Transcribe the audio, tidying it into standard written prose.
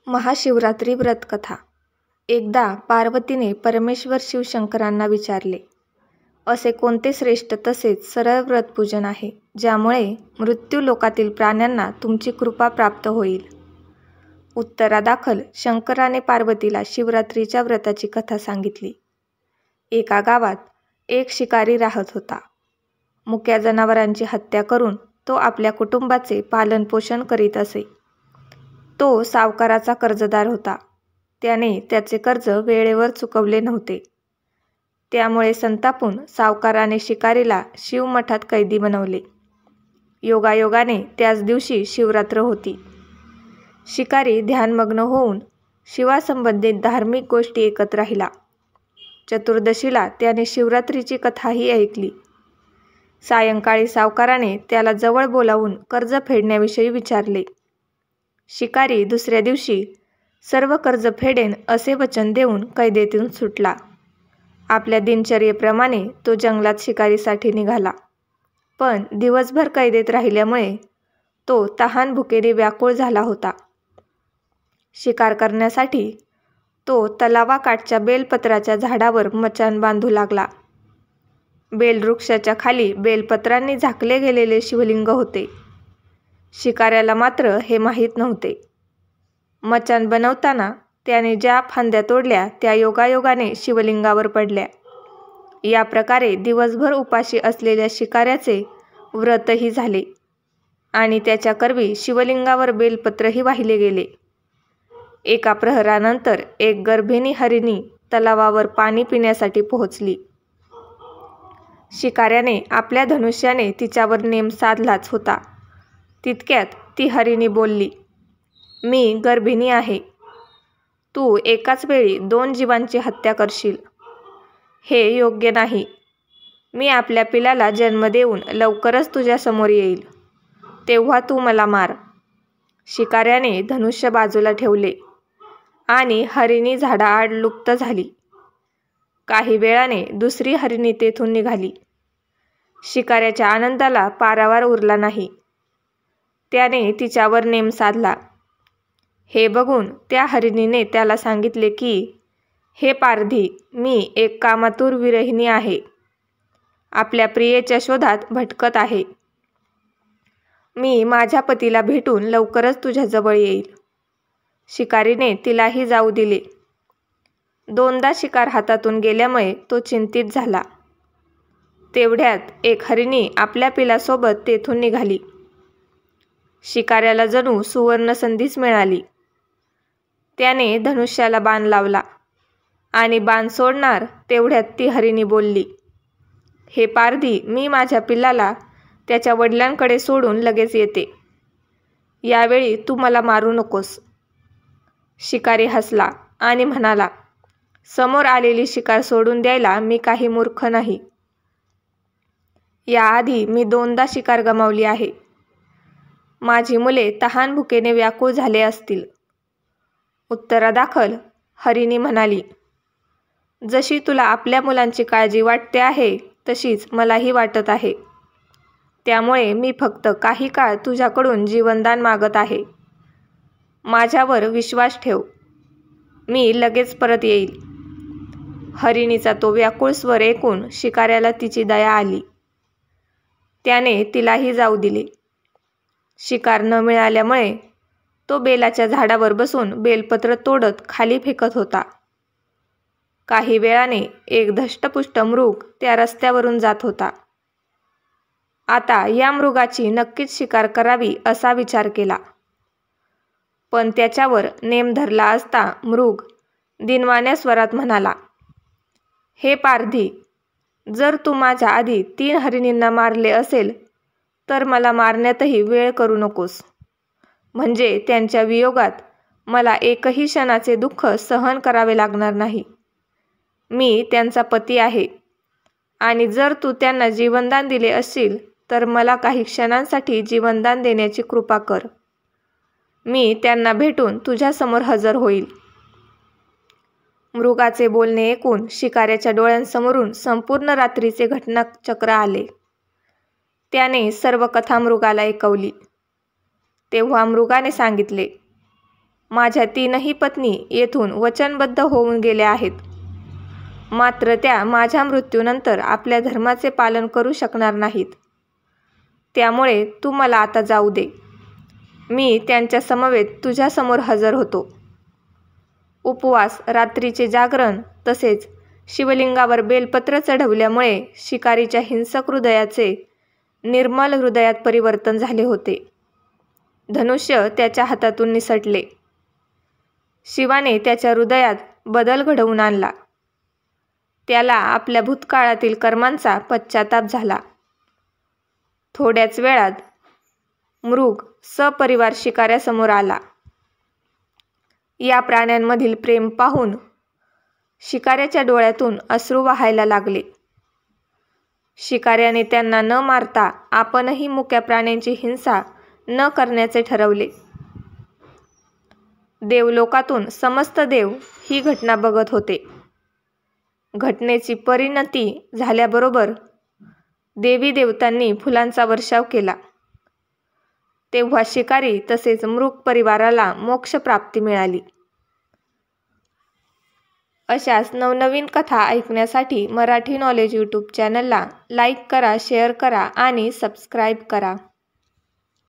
महाशिवरात्री व्रतकथा. एकदा पार्वतीने परमेश्वर शिवशंकरांना विचारले, असे कोणते श्रेष्ठ तसेच सरळ व्रतपूजन आहे ज्यामुळे मृत्यू लोकातील प्राण्यांना तुमची कृपा प्राप्त होईल. उत्तरादाखल शंकराने पार्वतीला शिवरात्रीच्या व्रताची कथा सांगितली. एका गावात एक शिकारी राहत होता. मुक्या जनावरांची हत्या करून तो आपल्या कुटुंबाचे पालनपोषण करीत असे. तो सावकाराचा कर्जदार होता. त्याने त्याचे कर्ज वेळेवर चुकवले नव्हते. त्यामुळे संतापून सावकाराने शिकारीला शिवमठात कैदी बनवले. योगायोगाने त्याच दिवशी शिवरात्र होती. शिकारी ध्यानमग्न होऊन शिवासंबंधित धार्मिक गोष्टी ऐकत राहिला. चतुर्दशीला त्याने शिवरात्रीची कथाही ऐकली. सायंकाळी सावकाराने त्याला जवळ बोलावून कर्ज फेडण्याविषयी विचारले. शिकारी दुसऱ्या दिवशी सर्व कर्ज फेडेन असे वचन देऊन कैदेतून सुटला. आपल्या दिनचर्येप्रमाणे तो जंगलात शिकारीसाठी निघाला. पण दिवसभर कैदेत राहिल्यामुळे तो तहान भुकेने व्याकुळ झाला होता. शिकार करण्यासाठी तो तलावाकाठच्या बेलपत्राच्या झाडावर मचाण बांधू लागला. बेलवृक्षाच्या खाली बेलपत्रांनी झाकले गेलेले शिवलिंग होते. शिकाऱ्याला मात्र हे माहीत नव्हते. मचाण बनवताना त्याने ज्या फांद्या तोडल्या त्या योगायोगाने शिवलिंगावर पडल्या. या प्रकारे दिवसभर उपाशी असलेल्या शिकाऱ्याचे व्रतही झाले आणि त्याच्या करवी शिवलिंगावर बेलपत्रही वाहिले गेले. एका प्रहरानंतर एक गर्भिणी हरिणी तलावावर पाणी पिण्यासाठी पोहोचली. शिकाऱ्याने आपल्या धनुष्याने तिच्यावर नेम साधलाच होता. तितक्यात ती हरिणी बोलली, मी गर्भिणी आहे. तू एकाच वेळी 2 जीवांची हत्या करशील. हे योग्य नाही. मी आपल्या पिलाला जन्म देऊन लवकरच तुझ्या समोर येईल. तेव्हा तू मला मार. शिकाऱ्याने धनुष्य बाजूला ठेवले आणि हरिणी झाडाआड लुप्त झाली. काही वेळाने दुसरी हरिणी तेथून निघाली. शिकाऱ्याच्या आनंदाला पारावार उरला नाही. त्याने तिच्यावर नेम साधला. हे बघून त्या हरिणीने त्याला सांगितले की, हे पारधी, मी एक कामातुर विरहिणी आहे. आपल्या प्रियेच्या शोधात भटकत आहे. मी माझ्या पतीला भेटून लवकरच तुझ्याजवळ येईल. शिकारीने तिलाही जाऊ दिले. 2दा शिकार हातातून गेल्यामुळे तो चिंतित झाला. तेवढ्यात एक हरिणी आपल्या पिलासोबत तेथून निघाली. शिकाऱ्याला जणू सुवर्ण संधीच मिळाली. त्याने धनुष्याला बाण लावला आणि बाण सोडणार तेवढ्यात ती हरिणी बोलली, हे पारधी, मी माझ्या पिल्लाला त्याच्या वडिलांकडे सोडून लगेच येते. यावेळी तू मला मारू नकोस. शिकारी हसला आणि म्हणाला, समोर आलेली शिकार सोडून द्यायला मी काही मूर्ख नाही. याआधी मी 2दा शिकार गमावली आहे. माझी मुले तहान भुकेने व्याकुळ झाले असतील. उत्तरादाखल हरिणी म्हणाली, जशी तुला आपल्या मुलांची काळजी वाटते आहे तशीच मलाही वाटत आहे. त्यामुळे मी फक्त काही काळ तुझ्याकडून जीवनदान मागत आहे. माझ्यावर विश्वास ठेव. मी लगेच परत येईल. हरिणीचा तो व्याकुळ स्वर ऐकून शिकाऱ्याला तिची दया आली. त्याने तिलाही जाऊ दिले. शिकार न मिळाल्यामुळे तो बेलाच्या झाडावर बसून बेलपत्र तोडत खाली फेकत होता. काही वेळाने एक धष्टपुष्ट मृग त्या रस्त्यावरून जात होता. आता या मृगाची नक्कीच शिकार करावी असा विचार केला. पण त्याच्यावर नेम धरला असता मृग दिनवाण्या स्वरात म्हणाला, हे पारधी, जर तू माझ्या आधी 3 हरिणींना मारले असेल तर मला मारण्यातही वेळ करू नकोस. म्हणजे त्यांच्या वियोगात मला एकही क्षणाचे दुःख सहन करावे लागणार नाही. मी त्यांचा पती आहे आणि जर तू त्यांना जीवनदान दिले असशील तर मला काही क्षणांसाठी जीवनदान देण्याची कृपा कर. मी त्यांना भेटून तुझ्यासमोर हजर होईल. मृगाचे बोलणे ऐकून शिकाऱ्याच्या डोळ्यांसमोरून संपूर्ण रात्रीचे घटनाचक्र आले. त्याने सर्व कथा मृगाला ऐकवली. तेव्हा मृगाने सांगितले, माझ्या 3ही पत्नी येथून वचनबद्ध होऊन गेल्या आहेत. मात्र त्या माझ्या मृत्यूनंतर आपल्या धर्माचे पालन करू शकणार नाहीत. त्यामुळे तू मला आता जाऊ दे. मी त्यांच्या समवेत तुझ्यासमोर हजर होतो. उपवास, रात्रीचे जागरण तसेच शिवलिंगावर बेलपत्र चढवल्यामुळे शिकारीच्या हिंसक हृदयाचे निर्मल हृदयात परिवर्तन झाले होते. धनुष्य त्याच्या हातातून निसटले. शिवाने त्याच्या हृदयात बदल घडवून आणला. त्याला आपल्या भूतकाळातील कर्मांचा पश्चाताप झाला. थोड्याच वेळात मृग सपरिवार शिकाऱ्यासमोर आला. या प्राण्यांमधील प्रेम पाहून शिकाऱ्याच्या डोळ्यातून अश्रू वाहायला लागले. शिकाऱ्याने त्यांना न मारता आपणही मुक्या प्राण्यांची हिंसा न करण्याचे ठरवले. देवलोकातून समस्त देव ही घटना बघत होते. घटनेची परिणती झाल्याबरोबर देवी देवतांनी फुलांचा वर्षाव केला. तेव्हा शिकारी तसेच मृग परिवाराला मोक्षप्राप्ती मिळाली. अशाच नवनवीन कथा ऐकण्यासाठी मराठी नॉलेज यूट्यूब चॅनलला लाईक करा, शेअर करा आणि सबस्क्राईब करा.